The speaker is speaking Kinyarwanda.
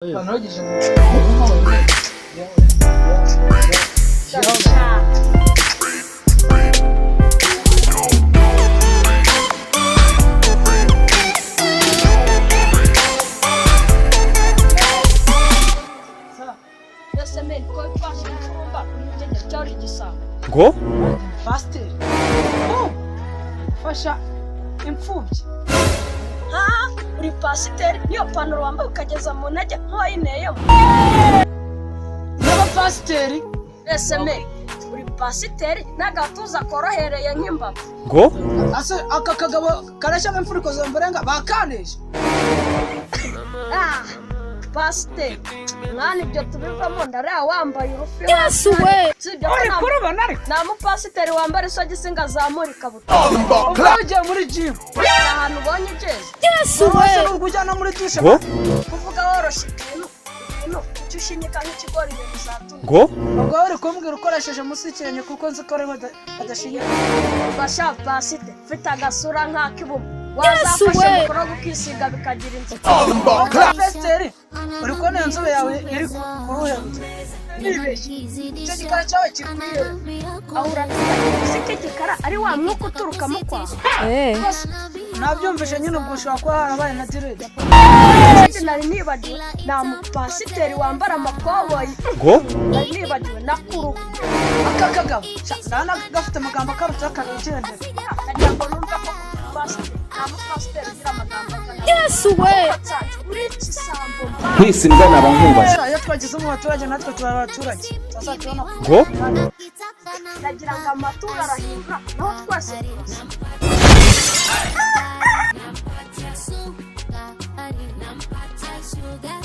Panogize Ngo? Pasiteri fasha imfubyi. Uri pasiteri niyo panaro wambaye ukageza mu ntege nk'uwayineyemo. N'abapasiteri Eseme uri pasiteri n'agatuza korohereye nk'imbavu. Ngo? ase aka kagabo karashya imfuriko zomberenga bakanesha. Pasiteri mwana ibyo tubivamo ndareba wambaye urufi. Yes we. Uri kurubona ariko Nta mupasiteri wambara isogisi ngo azamure ikabutura. ugiye muri gym Ahantu ubonye ijezi. Yes wese we. urujyana muri dushe. Ngo? Kuvuga woroshye ibintu icyo ushinyika nk'ikigori ibintu bizatuma. Ngo? ubwo uri kumbwira ukoresheje musikiranye kuko nzi ko ariho adashinya. Basha pasiteri ufite agasura nk'ak'ibumu. Wazafashe mukoro gukisiga bikagira inzira. Pasiteri uri kubona inzobe yawe iri kuruhembe. Nibeshye icyo gikara cyawe kikwiye Aho uratsinda iki gikara ari wa mwuka uturuka mu kwaha. nabyumvishe nyine ubwo ushobora kuba harabaye na direde. Kandi nari nibagiwe nta mupasiteri wambara amakoboyi. Ngo? Nari nibagiwe nakuru. aka kagabo ndabona gafite amagambo akarutse akarugendera. Nagira ngo numve ko pasiteri nta mupasiteri ugira amagambo angana. Yes we. Uri ikisambo. Kwisi ndana abankubaza. iyo twagize mu baturage natwe tuba abaturage tuzakibona. Ngo? Nagira ngo amatora arahindura naho twese tuzi. Sugar,